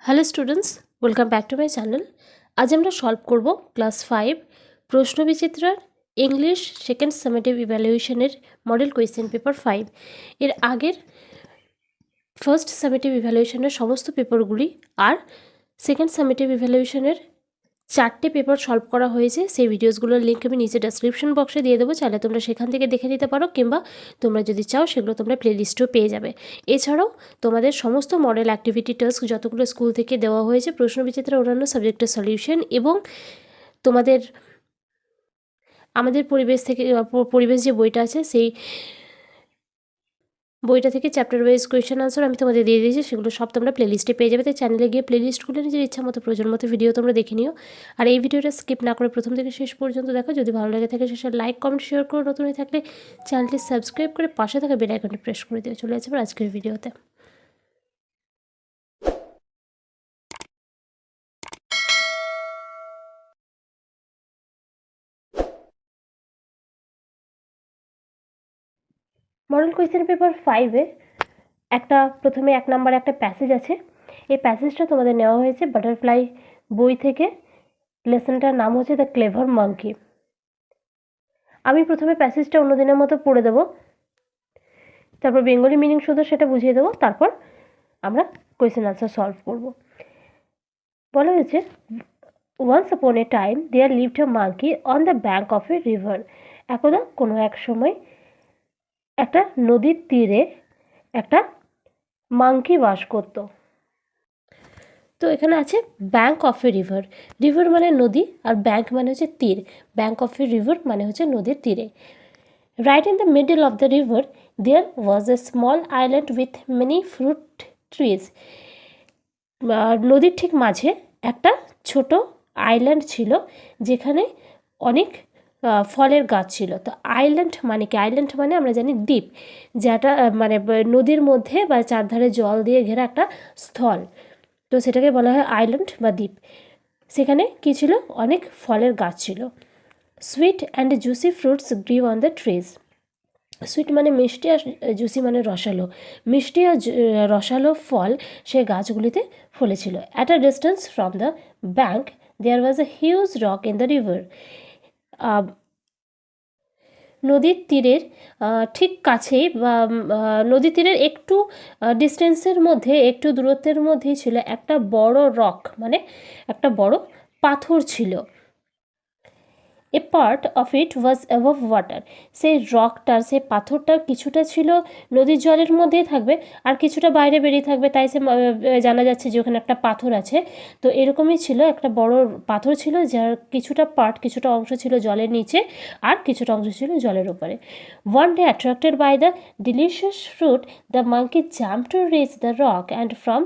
Hello students, welcome back to my channel. আজ আমরা solve করব ক্লাস 5 প্রশ্নবিচিত্রার ইংলিশ সেকেন্ড সামেটিভ ইভ্যালুয়েশনের মডেল কোয়েশ্চেন পেপার 5 এর আগের ফার্স্ট সামেটিভ ইভ্যালুয়েশনের সমস্ত পেপারগুলি আর সেকেন্ড সামেটিভ ইভ্যালুয়েশনের 4টে পেপার সলভ করা হয়েছে। সেই ভিডিওসগুলোর লিঙ্ক আমি নিচে ডেসক্রিপশন বক্সে দিয়ে দেবো, চাইলে তোমরা সেখান থেকে দেখে নিতে পারো, কিংবা তোমরা যদি চাও সেগুলো তোমরা প্লেলিস্টেও পেয়ে যাবে। এছাড়াও তোমাদের সমস্ত মডেল অ্যাক্টিভিটি টাস্ক যতগুলো স্কুল থেকে দেওয়া হয়েছে, প্রশ্নবিচিত্রা অন্যান্য সাবজেক্টের সলিউশন এবং তোমাদের আমাদের পরিবেশ যে বইটা আছে সেই বইটা থেকে চ্যাপ্টার ওয়াইজ কোয়েশ্চেন আনসার আমি তোমাদের দিয়ে দিয়েছি, সেগুলো সব তোমরা প্লেলিস্টে পেয়ে যাবে। তাই চ্যানেলে গিয়ে প্লেলিস্ট খুলে নিজের ইচ্ছা মতো প্রয়োজন মতো ভিডিও তোমরা দেখে নিও। আর এই ভিডিওটা স্কিপ না করে প্রথম থেকে শেষ পর্যন্ত দেখো। যদি ভালো লাগে থাকে শেষে লাইক কমেন্ট শেয়ার করো, নতুন হয়ে থাকলে চ্যানেলটি সাবস্ক্রাইব করে পাশে থাকা বেল আইকনটি প্রেস করে দিও। চলে যাচ্ছে আজকের ভিডিওতে। মডেল কোয়েশ্চেন পেপার 5-এ প্রথমে 1 নম্বরে একটা প্যাসেজ আছে। এই প্যাসেজটা তোমাদের নেওয়া হয়েছে বাটারফ্লাই বই থেকে। লেসনটার নাম হচ্ছে দ্য ক্লেভার মাঙ্কি। আমি প্রথমে প্যাসেজটা অন্যদিনের মতো পড়ে দেবো, তারপর বেঙ্গলি মিনিং শুধু সেটা বুঝিয়ে দেবো, তারপর আমরা কোয়েশ্চেন আনসার সলভ করব। বলা হয়েছে, once upon a time there lived a monkey on the bank of a river. একদা কোনো এক সময় একটা নদীর তীরে একটা মাঙ্কি বাস করত। তো এখানে আছে bank of a river. River মানে নদী, আর ব্যাঙ্ক মানে হচ্ছে তীর। ব্যাঙ্ক অফ এ রিভার মানে হচ্ছে নদীর তীরে। Right in the middle of the river there was a small island with many fruit trees. নদীর ঠিক মাঝে একটা ছোট আইল্যান্ড ছিল, যেখানে অনেক ফলের গাছ ছিল। তো আইল্যান্ড মানে কি? আইল্যান্ড মানে আমরা জানি দ্বীপ, যেটা মানে নদীর মধ্যে বা চারধারে জল দিয়ে ঘেরা একটা স্থল, তো সেটাকে বলা হয় আইল্যান্ড বা দ্বীপ। সেখানে কি ছিল? অনেক ফলের গাছ ছিল। Sweet and juicy fruits গ্রিউ on the trees. Sweet মানে মিষ্টি, আর জুসি মানে রসালো। মিষ্টি আর রসালো ফল সে গাছগুলিতে ফলেছিল। At a distance from the bank there was a huge rock in the river. নদীর তীরের ঠিক কাছেই বা নদীর তীরের একটু ডিস্টেন্সের মধ্যে, একটু দূরত্বের মধ্যেই ছিল একটা বড় রক, মানে একটা বড় পাথর ছিল। A part of it was above water. সেই রকটার, সেই পাথরটার কিছুটা ছিল নদীর জলের মধ্যেই থাকবে, আর কিছুটা বাইরে বেরিয়ে থাকবে, তাই সে জানা যাচ্ছে যে ওখানে একটা পাথর আছে। তো এরকমই ছিল, একটা বড় পাথর ছিল যার কিছুটা অংশ ছিল জলের নিচে, আর কিছুটা অংশ ছিল জলের উপরে। One day attracted by the delicious fruit the monkey jump to reach the rock and from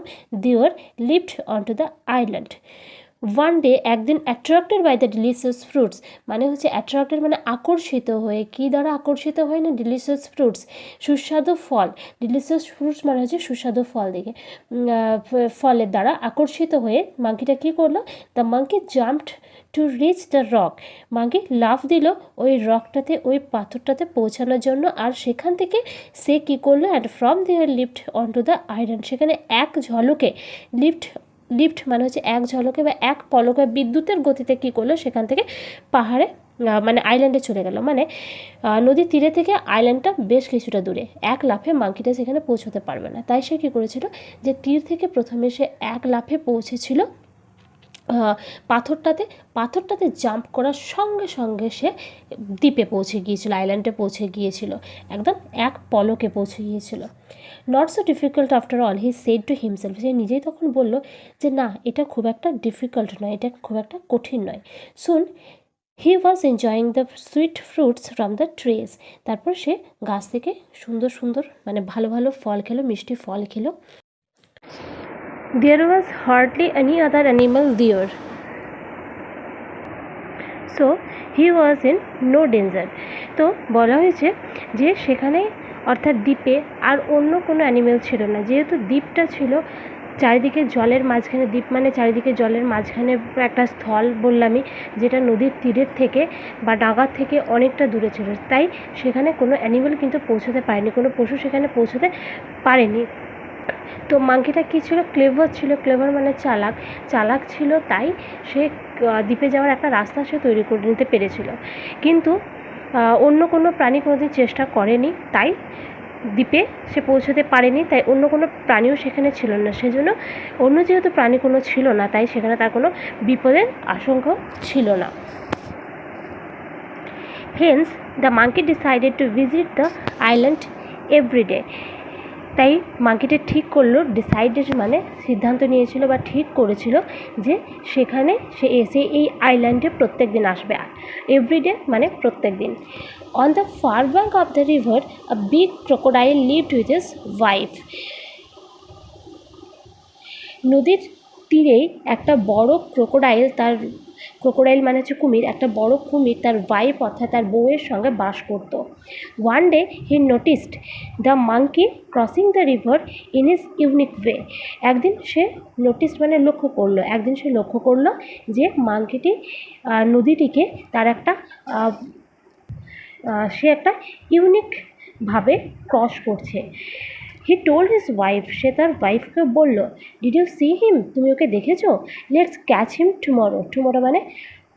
there leapt on to the island. One day, একদিন, attracted by the delicious fruits মানে হচ্ছে অ্যাট্রাক্টেড মানে আকর্ষিত হয়ে। কী দ্বারা আকর্ষিত হয়? না, ডিলিশিয়াস ফ্রুটস, সুস্বাদু ফল। ডিলিশিয়াস ফ্রুটস মানে হচ্ছে সুস্বাদু ফল দেখে, ফলের দ্বারা আকর্ষিত হয়ে মাঙ্কিটা কী করলো? The monkey jumped two reach the rock. Monkey লাফ দিল ওই রকটাতে, ওই পাথরটাতে পৌঁছানোর জন্য, আর সেখান থেকে সে কী করলো? And from there lift on to the island. সেখানে এক ঝলকে লিফট মানে হচ্ছে এক ঝলকে বা এক পলকে বিদ্যুতের গতিতে কী করলো? সেখান থেকে পাহাড়ে মানে আইল্যান্ডে চলে গেল। মানে নদীর তীরে থেকে আইল্যান্ডটা বেশ কিছুটা দূরে, এক লাফে মাঙ্কিটা সেখানে পৌঁছতে পারবে না। তাই সে কী করেছিল? যে তীর থেকে প্রথমে সে এক লাফে পৌঁছেছিল পাথরটাতে জাম্প করার সঙ্গে সঙ্গে সে দ্বীপে পৌঁছে গিয়েছিল, আইল্যান্ডে পৌঁছে গিয়েছিল, একদম এক পলকে পৌঁছে গিয়েছিল। Not so difficult after all, he said to himself. সে নিজেই তখন বলল যে না, এটা খুব একটা ডিফিকাল্ট নয়, এটা খুব একটা কঠিন নয়। Soon he was enjoying the sweet fruits from the trees. তারপর সে গাছ থেকে সুন্দর সুন্দর মানে ভালো ভালো ফল খেলো, মিষ্টি ফল খেলো। There was hardly any other animal there, so he was in no danger. তো বলা হয়েছে যে সেখানে, অর্থাৎ দ্বীপে, আর অন্য কোনো অ্যানিমেল ছিল না, যেহেতু দ্বীপটা ছিল চারিদিকে জলের মাঝখানে। দ্বীপ মানে চারিদিকে জলের মাঝখানে একটা স্থল বললামই, যেটা নদীর তীরের থেকে বা ডাগার থেকে অনেকটা দূরে ছিল। তাই সেখানে কোনো অ্যানিমেল কিন্তু পৌঁছতে পারেনি, কোনো পশু সেখানে পৌঁছতে পারেনি। তো মাঙ্কিটা কী ছিল, ক্লেভার ছিল, ক্লেভার মানে চালাক, চালাক ছিল, তাই সে দ্বীপে যাওয়ার একটা রাস্তা সে তৈরি করে নিতে পেরেছিল। কিন্তু অন্য কোনো প্রাণী কোনোদিন চেষ্টা করেনি, তাই দ্বীপে সে পৌঁছতে পারেনি, তাই অন্য কোনো প্রাণীও সেখানে ছিল না। সেজন্য অন্য যেহেতু প্রাণী কোনো ছিল না, তাই সেখানে তার কোনো বিপদের আশঙ্কা ছিল না। Hence, the monkey decided to visit the island every day. তাই মাঙ্কিটা ঠিক করলো, ডিসাইডেড মানে সিদ্ধান্ত নিয়েছিল বা ঠিক করেছিল যে সেখানে সে এসে এই আইল্যান্ডে প্রত্যেক দিন আসবে। এভরিডে মানে প্রত্যেক দিন। On the fur bank of the river a big crocodile lived with his wife. নদীর তীরেই একটা বড় ক্রোকোডাইল, তার ক্রোকোডাইল মানে হচ্ছে কুমির, একটা বড় কুমির তার ওয়াইফ অর্থাৎ তার বউয়ের সঙ্গে বাস করত। One day he noticed the monkey crossing the river in his unique way. একদিন সে লক্ষ্য করলো যে মাঙ্কিটি নদীটিকে তার একটা সে একটা ইউনিকভাবে ক্রস করছে। হি টোল্ড হিজ ওয়াইফ, সে তার ওয়াইফকে বলল, ডিড ইউ সি হিম, তুমি ওকে দেখেছো? Let's catch him tomorrow. Tomorrow মানে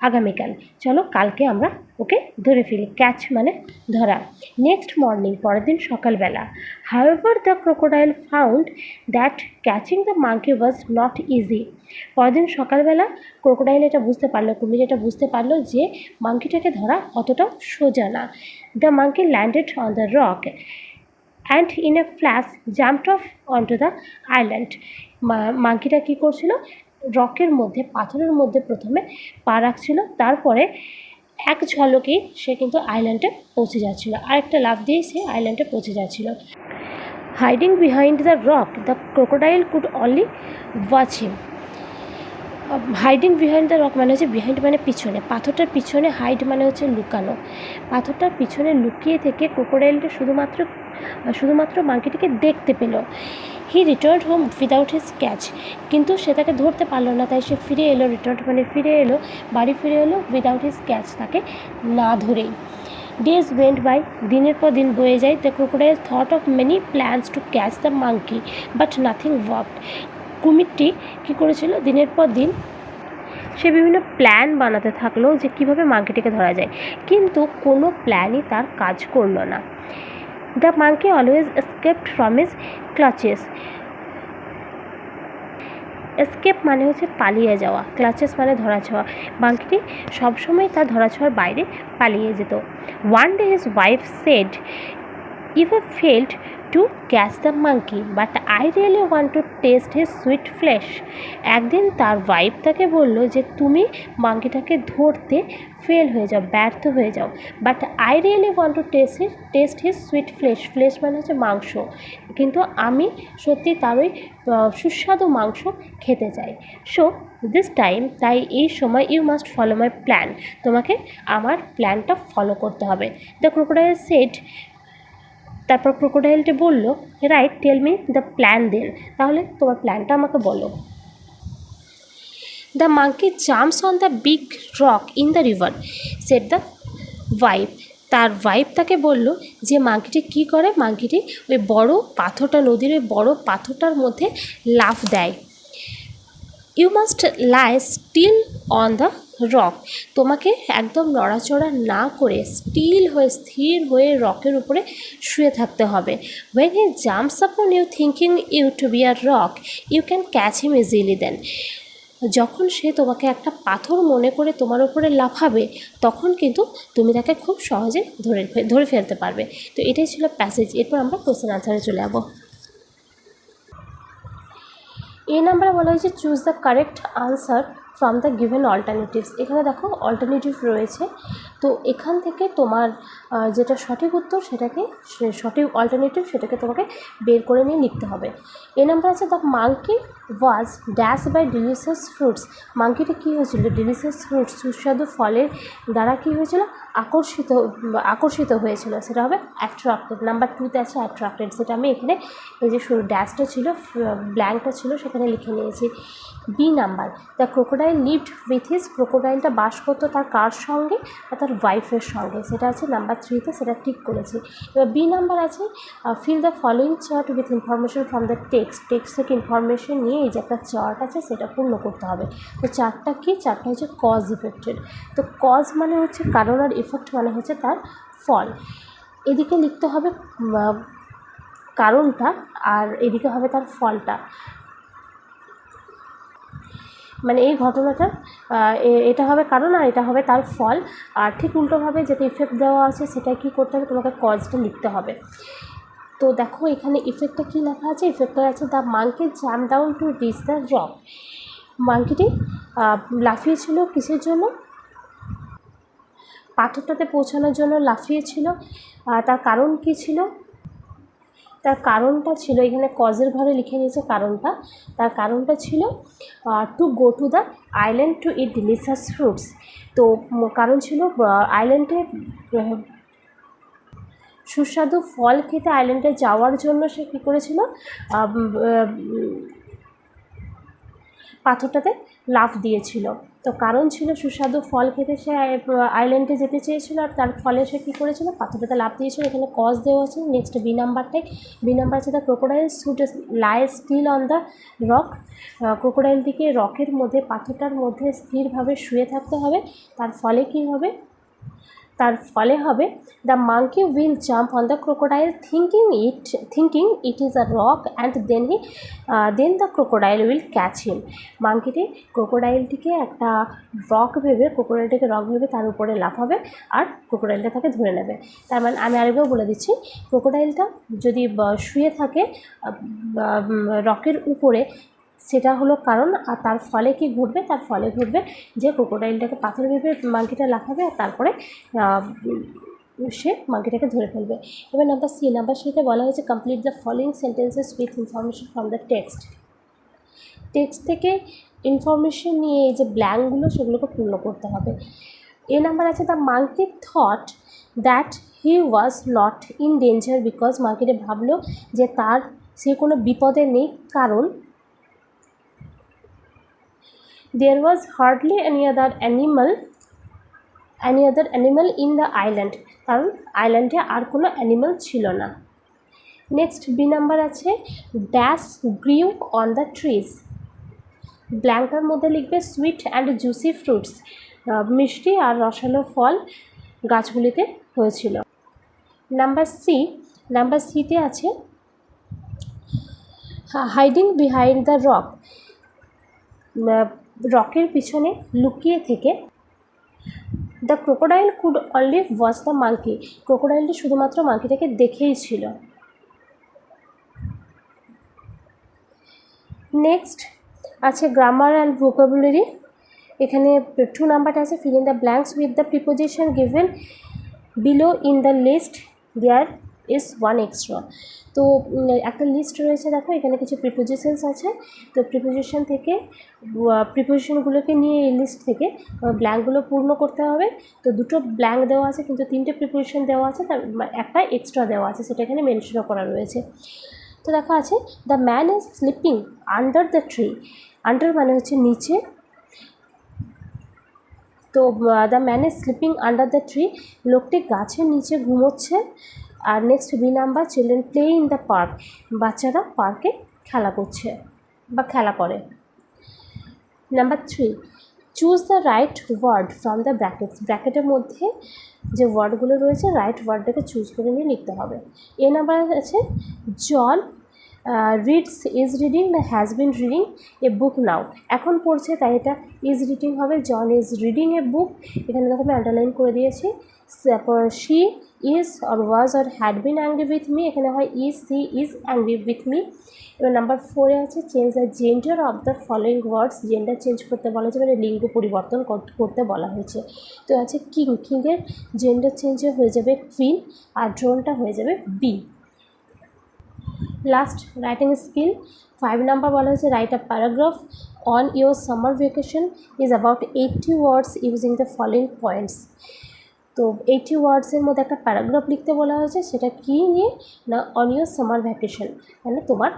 আগামীকাল, চলো কালকে আমরা ওকে ধরে ফেলি। ক্যাচ মানে ধরা। নেক্সট মর্নিং, পরের দিন সকালবেলা। However the crocodile found that catching the monkey was not easy. পরের দিন সকালবেলা ক্রোকোডাইল এটা বুঝতে পারলো, কুমির এটা বুঝতে পারলো যে মাঙ্কিটাকে ধরা অতটাও সোজা না। The monkey landed on the rock and in a flash jumped off onto the island. মাঙ্কিটা কী করছিল, রকের মধ্যে, পাথরের মধ্যে প্রথমে পা রাখছিল, তারপরে এক ঝলকেই সে কিন্তু আইল্যান্ডে পৌঁছে যাচ্ছিল। আরেকটা লাফ দিয়ে সে আইল্যান্ডে পৌঁছে যাচ্ছিল। Hiding behind the rock the crocodile could only watch him. Hiding behind the rock মানে হচ্ছে, বিহাইন্ড মানে পিছনে, পাথরটার পিছনে, হাইড মানে হচ্ছে লুকানো। পাথরটার পিছনে লুকিয়ে থেকে ক্রোকোডাইলটা শুধুমাত্র মাঙ্কিটিকে দেখতে পেল। He return home without his catch. কিন্তু সে তাকে ধরতে পারলো না, তাই সে ফিরে এলো, বাড়ি ফিরে এলো উইদাউট হিজ ক্যাচ, তাকে না ধরেই। ডেজ ওয়েন্ট বাই, দিনের পর দিন বয়ে যায়। The crocodile thought of many plans to catch the monkey but nothing worked. কুমিরটি কী করেছিল, দিনের পর দিন সে বিভিন্ন প্ল্যান বানাতে থাকলো যে কীভাবে মাঙ্কিটিকে ধরা যায়, কিন্তু কোনো প্ল্যানই তার কাজ করলো না। The monkey always escaped from his clutches. Escape মানে হচ্ছে পালিয়ে যাওয়া, ক্লাচেস মানে ধরাছোঁয়া। মাঙ্কিটি সবসময় তার ধরাছোঁয়ার বাইরে পালিয়ে যেত। One day his wife said, if I failed to catch the monkey but I really want to taste his sweet flesh. একদিন তার ওয়াইফ তাকে বলল যে তুমি মাঙ্কিটাকে ধরতে ফেল হয়ে যাও, ব্যর্থ হয়ে যাও, but I really want to taste his sweet flash মানে হচ্ছে মাংস, কিন্তু আমি সত্যি তার ওই সুস্বাদু মাংস খেতে চাই। সো দিস টাইম, তাই এই সময়, you must follow my plan, তোমাকে আমার প্ল্যানটা ফলো করতে হবে। দ্য ক্রোকোডাইল সেড, তারপর ক্রোকোডাইলটি বলল, right, tell me the plan then, তাহলে তোমার প্ল্যানটা আমাকে বলো। The monkey jumps on the big rock in the river, said the wife. তার ওয়াইফ তাকে বলল যে মাঙ্কিটি কী করে, মাঙ্কিটি ওই বড় পাথরটা, নদীর ওই বড় পাথরটার মধ্যে লাফ দেয়। You must lie still on the rock, তোমাকে একদম নড়াচড়া না করে স্থির হয়ে রকের উপরে শুয়ে থাকতে হবে। When he jumps upon you thinking you to be a rock, you can catch him easily then. যখন সে তোমাকে একটা পাথর মনে করে তোমার উপরে লাফাবে, তখন কিন্তু তুমি তাকে খুব সহজে ধরে ফেলতে পারবে। তো এটাই ছিল প্যাসেজ। এরপর আমরা কোয়েশ্চেন আনসারে চলে যাবো। এই নাম্বারে বলা হয়েছে choose the correct answer from the given alternatives. এখানে দেখো অল্টারনেটিভ রয়েছে, তো এখান থেকে তোমার যেটা সঠিক উত্তর সেটাকে, সঠিক অল্টারনেটিভ সেটাকে তোমাকে বের করে নিয়ে লিখতে হবে। এই নাম্বার আছে the monkey was dash by delicious fruits. মাঙ্কিটি কী হয়েছিল, ডিলিশিয়াস ফ্রুটস, সুস্বাদু ফলের দ্বারা কী হয়েছিল, আকর্ষিত হয়েছিল, সেটা হবে অ্যাট্রাক্টেড। নাম্বার 2তে আছে অ্যাট্রাক্টেড, সেটা আমি এখানে এই যে ড্যাশটা ছিল, ব্ল্যাঙ্কটা ছিল, সেখানে লিখে নিয়েছি। B number, the crocodile crocodile lived with his, ক্রোকোডাইলটা বাস করতো তার কার সঙ্গে, তার ওয়াইফের সঙ্গে, সেটা আছে নাম্বার 3-তে, সেটা ঠিক করেছি। এবার বি নাম্বার আছে fill the following chart with information from the text থেকে ইনফরমেশন নিয়ে এই যে একটা চার্ট আছে সেটা পূর্ণ করতে হবে। তো চার্টটা কি, চার্টটা হচ্ছে কজ ইফেক্টেড। তো কজ মানে হচ্ছে কারণ, আর ইফেক্ট মানে হচ্ছে তার ফল। এদিকে লিখতে হবে কারণটা, আর এদিকে হবে তার ফলটা, মানে এই ঘটনাটা এটা হবে কারণ আর এটা হবে তার ফল। আর ঠিক উল্টোভাবে যেটা ইফেক্ট দেওয়া আছে সেটা কি করতে হবে, তোমাকে কজটা লিখতে হবে। তো দেখো এখানে ইফেক্টটা কী লেখা আছে, ইফেক্টটা আছে the monkey jump down to reach the rock. মাঙ্কিটি লাফিয়েছিল কিসের জন্য, পাথরটাতে পৌঁছানোর জন্য লাফিয়েছিল। তার কারণ কী ছিল, তার কারণটা ছিল, এখানে কজের ঘরে লিখে নিয়েছে কারণটা, তার কারণটা ছিল to go to the island to eat delicious fruits. তো কারণ ছিল আইল্যান্ডে সুস্বাদু ফল খেতে আইল্যান্ডে যাওয়ার জন্য সে কী করেছিল, পাথরটাতে লাফ দিয়েছিল। তো কারণ ছিল সুস্বাদু ফল খেতে সে আইল্যান্ডে যেতে চেয়েছিল, আর তার ফলে সে কী করেছিল, পাথরটাতে লাফ দিয়েছিল। এখানে কজ দেওয়া আছে। নেক্সট বি নাম্বারটাই, বি নাম্বার আছে the crocodile should lie still on the rock. ক্রোকোডাইলটিকে রকের মধ্যে, পাথরটার মধ্যে স্থিরভাবে শুয়ে থাকতে হবে। তার ফলে কী হবে, তার ফলে হবে the monkey will jump on the crocodile thinking it is a rock and then the crocodile will catch him. মাঙ্কিটি ক্রোকোডাইলটিকে একটা রক ভেবে, ক্রোকোডাইলটিকে রক ভেবে তার উপরে লাফাবে আর ক্রোকোডাইলটা তাকে ধরে নেবে। তার মানে আমি আরেকবার বলে দিচ্ছি, ক্রোকোডাইলটা যদি শুয়ে থাকে রকের উপরে, সেটা হলো কারণ। আর তার ফলে কি ঘটবে, তার ফলে ঘটবে যে ক্রোকোডাইলটাকে পাথর ভেবে মাঙ্কিটা লাফাবে আর তারপরে সে মাঙ্কিটাকে ধরে ফেলবে। এবার নাম্বার সি, নাম্বার সিতে বলা হয়েছে complete the following sentences with information from the text. Text থেকে ইনফরমেশন নিয়ে এই যে ব্ল্যাঙ্কগুলো সেগুলোকে পূর্ণ করতে হবে। এ নাম্বার আছে the monkey thought that he was not in danger because, মাঙ্কিটা ভাবলো যে সে কোনো বিপদে নেই, কারণ there was hardly any other animal in the island, কারণ আইল্যান্ডে আর কোনো অ্যানিমাল ছিল না। নেক্সট বি নাম্বার আছে dash grew on the trees. ব্ল্যাঙ্কটার মধ্যে লিখবে সুইট অ্যান্ড জুসি ফ্রুটস, মিষ্টি আর রসালো ফল গাছগুলিতে হয়েছিল। নাম্বার সিতে আছে হাইডিং বিহাইন্ড দ্য রক, রকের পিছনে লুকিয়ে থেকে। The crocodile could only watch the monkey, ক্রোকোডাইলটি শুধুমাত্র মাঙ্কিটাকে দেখেই ছিল। নেক্সট আছে গ্রামার অ্যান্ড ভোকাবুলারি। এখানে 2 নাম্বারটা আছে fill in the blanks with the preposition given below in the list there is 1 extra. তো একটা লিস্ট রয়েছে, দেখো এখানে কিছু প্রিপোজিশনস আছে। তো প্রিপোজিশনগুলোকে নিয়ে এই লিস্ট থেকে ব্ল্যাঙ্কগুলো পূর্ণ করতে হবে। তো 2টো ব্ল্যাঙ্ক দেওয়া আছে কিন্তু 3টে প্রিপোজিশন দেওয়া আছে, তার একটা এক্সট্রা দেওয়া আছে, সেটা এখানে মেনশনও করা রয়েছে। তো দেখা আছে the man is sleeping under the tree, under মানে হচ্ছে নিচে। তো the man is sleeping under the tree, লোকটি গাছের নিচে ঘুমোচ্ছে। আর next B number children play in the park, বাচ্চারা পার্কে খেলা করছে বা খেলা করে। Number 3 choose the right word from the brackets, ব্র্যাকেটের মধ্যে যে ওয়ার্ডগুলো রয়েছে রাইট ওয়ার্ডটাকে চুজ করে নিয়ে লিখতে হবে। এ নাম্বার আছে জন ইজ রিডিং না হ্যাজ বিন রিডিং এ বুক নাও, এখন পড়ছে তাই এটা ইজ রিডিং হবে। জন ইজ রিডিং এ বুক, এখানে দেখো আমি আন্ডারলাইন করে দিয়েছি। She is or was or had been angry with me, এখানে হয় she is angry with me. এবার নাম্বার 4-এ আছে change the gender of the following words, gender change করতে বলা হয়েছে, মানে লিঙ্গ পরিবর্তন করতে বলা হয়েছে। তো আছে কিংয়ের জেন্ডার চেঞ্জে হয়ে যাবে কুইন, আর ড্রোনটা হয়ে যাবে B. Last writing skill 5 number বলা হয়েছে write a paragraph on your summer vacation is about 80 words using the following points. তো 80 ওয়ার্ডসের মধ্যে একটা প্যারাগ্রাফ লিখতে বলা হয়েছে, সেটা কী নিয়ে না অন ইউর সামার ভ্যাকেশন, মানে তোমার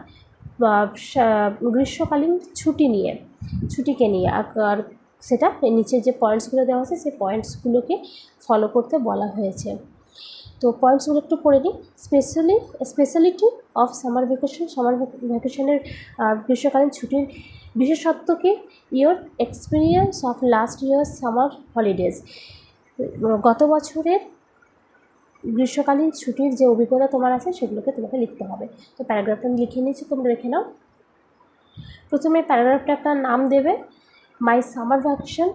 গ্রীষ্মকালীন ছুটি নিয়ে। ছুটিকে নিয়ে। আর সেটা নিচে যে পয়েন্টসগুলো দেওয়া আছে সেই পয়েন্টসগুলোকে ফলো করতে বলা হয়েছে। তো পয়েন্টসগুলো একটু পড়ে নিই। স্পেশালিটি অফ সামার ভ্যাকেশনের গ্রীষ্মকালীন ছুটির বিশেষত্ব কি? Your experience of last year summer holidays, গত বছরের গ্রীষ্মকালীন ছুটির যে অভিজ্ঞতা তোমার আছে সেগুলোকে তোমাকে লিখতে হবে। তো প্যারাগ্রাফটা আমি লিখে নিয়েছি, তোমরা রেখে নাও। প্রথমে প্যারাগ্রাফটা একটা নাম দেবে, মাই সামার ভ্যাকেশন,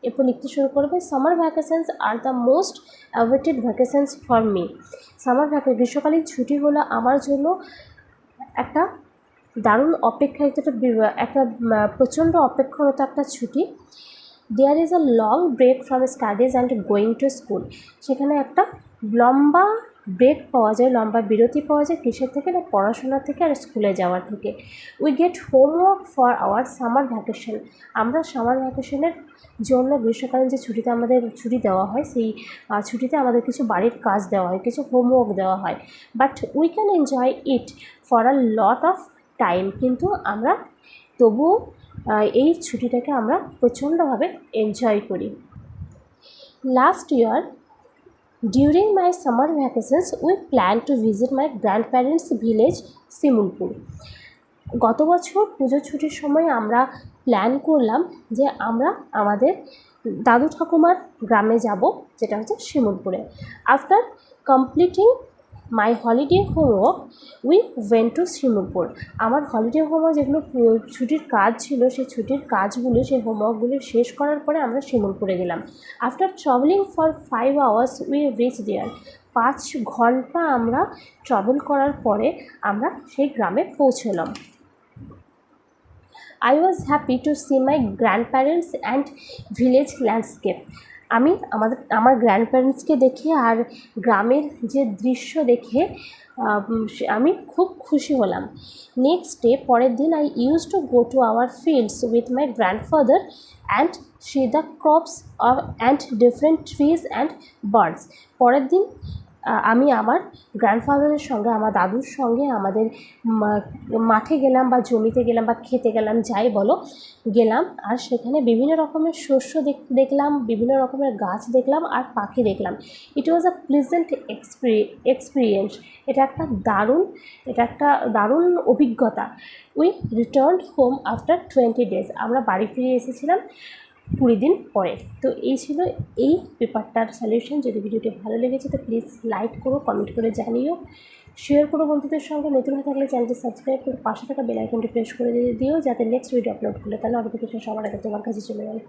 এরপর লিখতে শুরু করবে, summer vacations are the most awaited vacations for me. গ্রীষ্মকালীন ছুটি হলো আমার জন্য একটা দারুণ অপেক্ষাকৃত একটা প্রচণ্ড অপেক্ষারত একটা ছুটি। There is a long break from studies and going to school, সেখানে একটা লম্বা ব্রেক পাওয়া যায়, লম্বা বিরতি পাওয়া যায় কিসের থেকে? না পড়াশোনা থেকে আর স্কুলে যাওয়ার থেকে। We get homework for our summer vacation, আমরা সামার ভ্যাকেশনের জন্য গ্রীষ্মকালীন যে ছুটিতে আমাদের ছুটি দেওয়া হয় সেই ছুটিতে আমাদের কিছু বাড়ির কাজ দেওয়া হয়, কিছু হোমওয়ার্ক দেওয়া হয়। But we can enjoy it for a lot of time, কিন্তু আমরা তবুও এই ছুটিটাকে আমরা প্রচণ্ডভাবে এনজয় করি। Last year during my summer vacations we plan to visit my grandparents village Shimulpur, গত বছর পুজোর ছুটির সময় আমরা প্ল্যান করলাম যে আমরা আমাদের দাদু ঠাকুমার গ্রামে যাব, যেটা হচ্ছে শিমুলপুরে। After completing my holiday homework we went to Shimulpur, আমার হলিডে হোমওয়ার্ক যেগুলো ছুটির কাজ ছিল সেই ছুটির কাজগুলো, সেই হোমওয়ার্কগুলো শেষ করার পরে আমরা শিমুলপুরে গেলাম। After travelling for 5 hours we reach there, 5 ঘন্টা আমরা ট্রাভেল করার পরে আমরা সেই গ্রামে পৌঁছলাম। I was happy to see my grandparents and village landscape, আমি আমার গ্র্যান্ডপ্যারেন্টসকে দেখে আর গ্রামের যে দৃশ্য দেখে আমি খুব খুশি হলাম। নেক্সট ডে, পরের দিন, I use to go to our fields with my grandfather and C the crops and different trees and birds, পরের দিন আমি আমার গ্র্যান্ডফাদারের সঙ্গে, আমার দাদুর সঙ্গে আমাদের মাঠে গেলাম বা জমিতে গেলাম বা খেতে গেলাম, যাই বলো, গেলাম। আর সেখানে বিভিন্ন রকমের শস্য দেখলাম, বিভিন্ন রকমের গাছ দেখলাম আর পাখি দেখলাম। ইট ওয়াজ আ প্লিজেন্ট এক্সপিরিয়েন্স, এটা একটা দারুণ অভিজ্ঞতা। We returned home after 20 days, আমরা বাড়ি ফিরে এসেছিলাম 20 দিন পরে। তো এই ছিল এই পেপারটার সলিউশন। যদি ভিডিওটি ভালো লেগেছে তো প্লিজ লাইক করো, কমেন্ট করে জানিও, শেয়ার করো বন্ধুদের সঙ্গে। নতুন হয়ে থাকলে চ্যানেলটি সাবস্ক্রাইব করে পাশে থাকা বেল আইকনটি প্রেস করে দিও, যাতে নেক্সট ভিডিও আপলোড করলে তার নোটিফিকেশন সবার আগে তোমার কাছে চলে যায়।